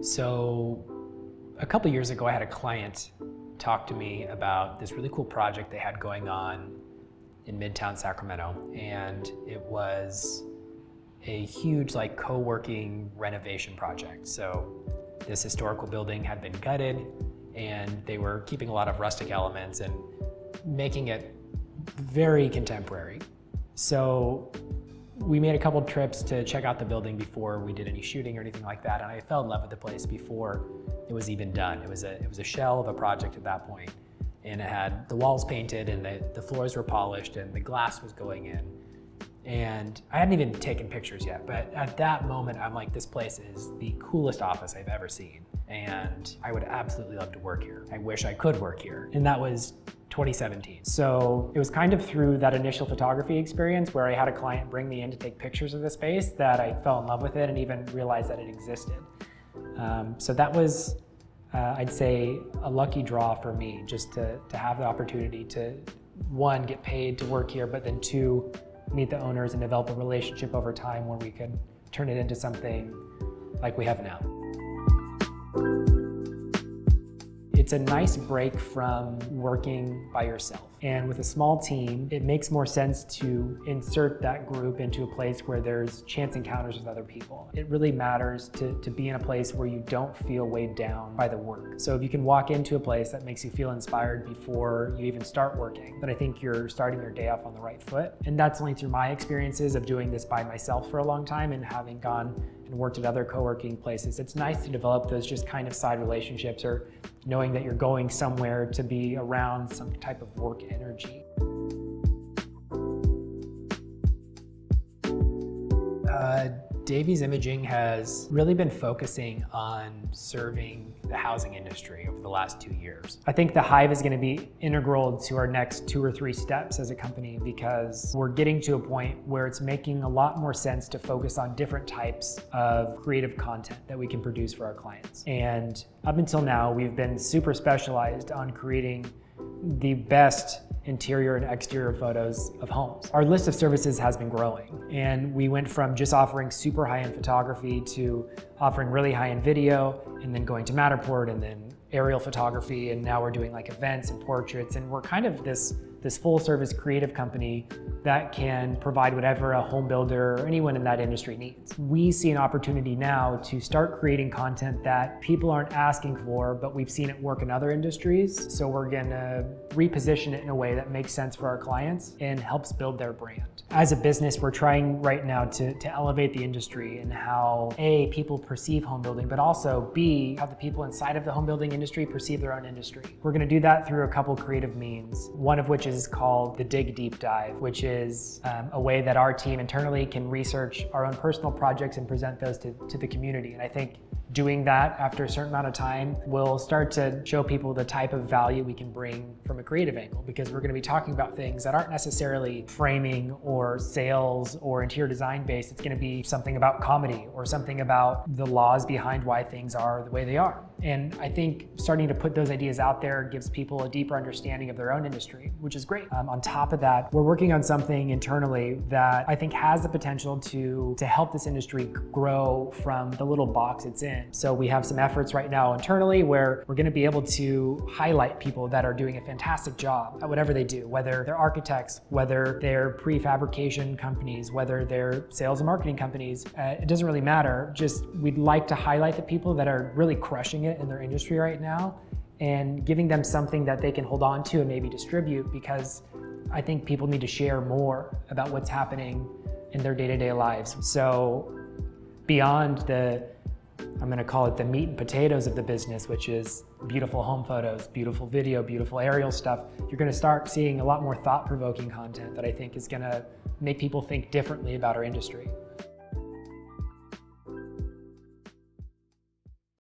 So a couple years ago, I had a client talk to me about this really cool project they had going on in Midtown Sacramento. And it was a huge co-working renovation project. So this historical building had been gutted and they were keeping a lot of rustic elements and making it very contemporary. So we made a couple trips to check out the building before we did any shooting or anything like that, and I fell in love with the place before it was even done. It was a shell of a project at that point, and it had the walls painted and the floors were polished and the glass was going in. And I hadn't even taken pictures yet, but at that moment, I'm like, this place is the coolest office I've ever seen, and I would absolutely love to work here. I wish I could work here. And that was 2017. So it was kind of through that initial photography experience where I had a client bring me in to take pictures of the space that I fell in love with it and even realized that it existed. So that was, I'd say, a lucky draw for me, just to have the opportunity to, one, get paid to work here, but then two, meet the owners and develop a relationship over time where we could turn it into something like we have now. It's a nice break from working by yourself. And with a small team, it makes more sense to insert that group into a place where there's chance encounters with other people. It really matters to be in a place where you don't feel weighed down by the work. So if you can walk into a place that makes you feel inspired before you even start working, then I think you're starting your day off on the right foot. And that's only through my experiences of doing this by myself for a long time and having gone and worked at other co-working places. It's nice to develop those just kind of side relationships, or knowing that you're going somewhere to be around some type of work energy. Davies Imaging has really been focusing on serving the housing industry over the last 2 years. I think the Hive is going to be integral to our next 2 or 3 steps as a company, because we're getting to a point where it's making a lot more sense to focus on different types of creative content that we can produce for our clients. And up until now, we've been super specialized on creating the best interior and exterior photos of homes. Our list of services has been growing, and we went from just offering super high-end photography to offering really high-end video, and then going to Matterport, and then aerial photography, and now we're doing events and portraits, and we're kind of this full-service creative company that can provide whatever a home builder or anyone in that industry needs. We see an opportunity now to start creating content that people aren't asking for, but we've seen it work in other industries. So we're gonna reposition it in a way that makes sense for our clients and helps build their brand. As a business, we're trying right now to elevate the industry and how A, people perceive home building, but also B, how the people inside of the home building industry perceive their own industry. We're gonna do that through a couple creative means, one of which is called the Dig Deep Dive, which is a way that our team internally can research our own personal projects and present those to the community. And I think doing that after a certain amount of time will start to show people the type of value we can bring from a creative angle, because we're going to be talking about things that aren't necessarily framing or sales or interior design based. It's going to be something about comedy or something about the laws behind why things are the way they are. And I think starting to put those ideas out there gives people a deeper understanding of their own industry, which is great. On top of that, we're working on something internally that I think has the potential to help this industry grow from the little box it's in. So we have some efforts right now internally where we're going to be able to highlight people that are doing a fantastic job at whatever they do, whether they're architects, whether they're prefabrication companies, whether they're sales and marketing companies. It doesn't really matter. Just we'd like to highlight the people that are really crushing it in their industry right now and giving them something that they can hold on to and maybe distribute, because I think people need to share more about what's happening in their day-to-day lives. So beyond I'm going to call it the meat and potatoes of the business, which is beautiful home photos, beautiful video, beautiful aerial stuff, you're going to start seeing a lot more thought-provoking content that I think is going to make people think differently about our industry.